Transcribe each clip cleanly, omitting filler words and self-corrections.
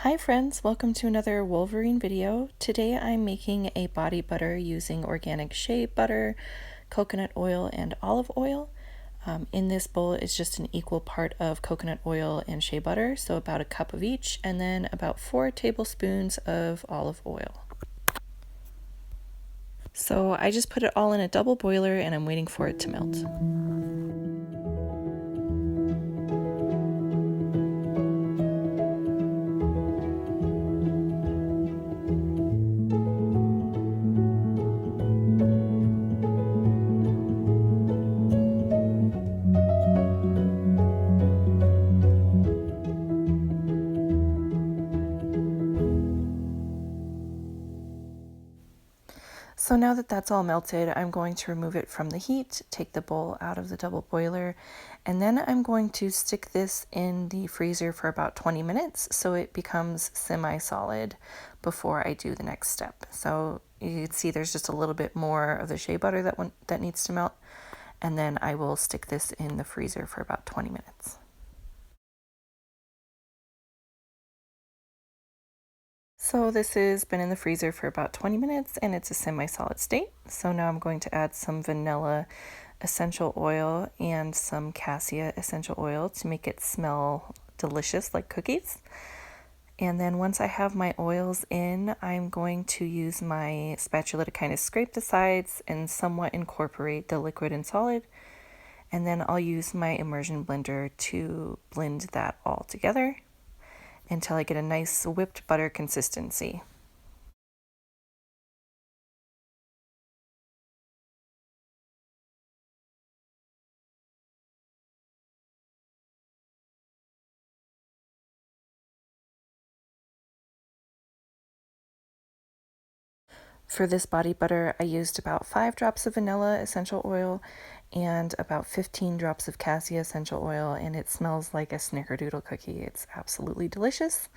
Hi friends, welcome to another Woolverine video. Today I'm making a body butter using organic shea butter, coconut oil, and olive oil. In this bowl is just an equal part of coconut oil and shea butter, so about a cup of each, and then about 4 tablespoons of olive oil. So I just put it all in a double boiler and I'm waiting for it to melt. So now that that's all melted, I'm going to remove it from the heat, take the bowl out of the double boiler, and then I'm going to stick this in the freezer for about 20 minutes so it becomes semi-solid before I do the next step. So you can see there's just a little bit more of the shea butter that needs to melt, and then I will stick this in the freezer for about 20 minutes. So this has been in the freezer for about 20 minutes and it's a semi-solid state. So now I'm going to add some vanilla essential oil and some cassia essential oil to make it smell delicious like cookies. And then once I have my oils in, I'm going to use my spatula to kind of scrape the sides and somewhat incorporate the liquid and solid. And then I'll use my immersion blender to blend that all together until I get a nice whipped butter consistency. For this body butter, I used about 5 drops of vanilla essential oil and about 15 drops of cassia essential oil, and it smells like a Snickerdoodle cookie. It's absolutely delicious.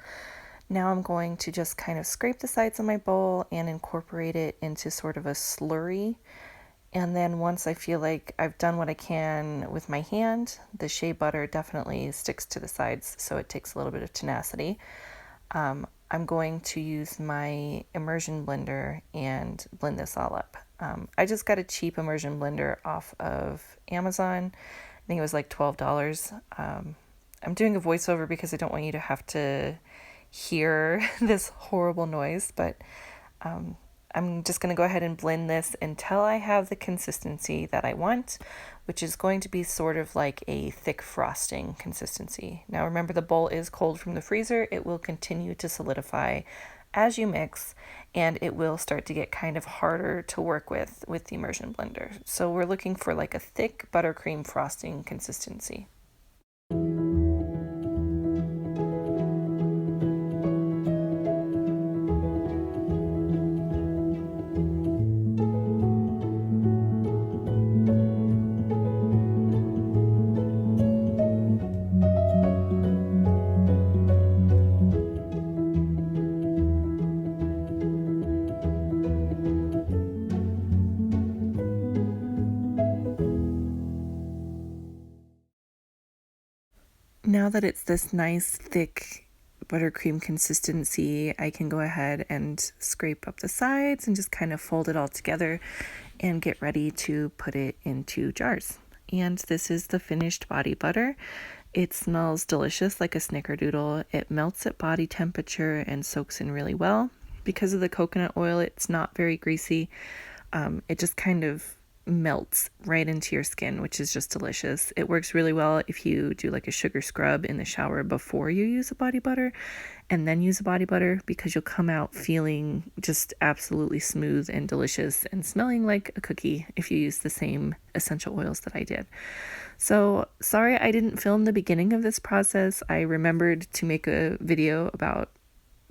Now I'm going to just kind of scrape the sides of my bowl and incorporate it into sort of a slurry. And then once I feel like I've done what I can with my hand, the shea butter definitely sticks to the sides, so it takes a little bit of tenacity. I'm going to use my immersion blender and blend this all up. I just got a cheap immersion blender off of Amazon. I think it was like $12. I'm doing a voiceover because I don't want you to have to hear this horrible noise, but I'm just going to go ahead and blend this until I have the consistency that I want, which is going to be sort of like a thick frosting consistency. Now remember, the bowl is cold from the freezer. It will continue to solidify as you mix, and it will start to get kind of harder to work with the immersion blender. So we're looking for like a thick buttercream frosting consistency. Now that it's this nice thick buttercream consistency, I can go ahead and scrape up the sides and just kind of fold it all together and get ready to put it into jars. And this is the finished body butter. It smells delicious like a Snickerdoodle. It melts at body temperature and soaks in really well. Because of the coconut oil, it's not very greasy. It just kind of melts right into your skin, which is just delicious. It works really well if you do like a sugar scrub in the shower before you use a body butter and then use a body butter, because you'll come out feeling just absolutely smooth and delicious and smelling like a cookie if you use the same essential oils that I did. So sorry I didn't film the beginning of this process. I remembered to make a video about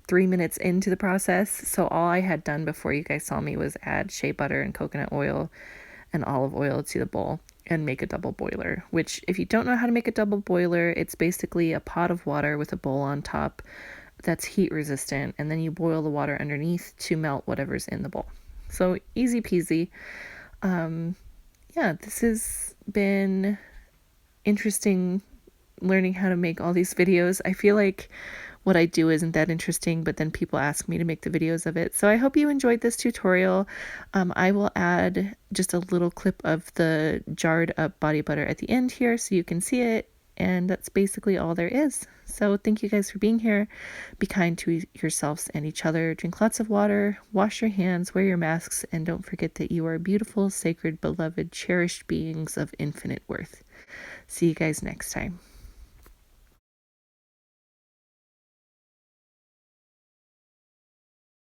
3 minutes into the process, so all I had done before you guys saw me was add shea butter and coconut oil and olive oil to the bowl and make a double boiler, which if you don't know how to make a double boiler, it's basically a pot of water with a bowl on top that's heat resistant, and then you boil the water underneath to melt whatever's in the bowl. So easy peasy. Yeah, this has been interesting learning how to make all these videos. I feel like what I do isn't that interesting, but then people ask me to make the videos of it. So I hope you enjoyed this tutorial. I will add just a little clip of the jarred up body butter at the end here so you can see it. And that's basically all there is. So thank you guys for being here. Be kind to yourselves and each other. Drink lots of water. Wash your hands. Wear your masks. And don't forget that you are beautiful, sacred, beloved, cherished beings of infinite worth. See you guys next time.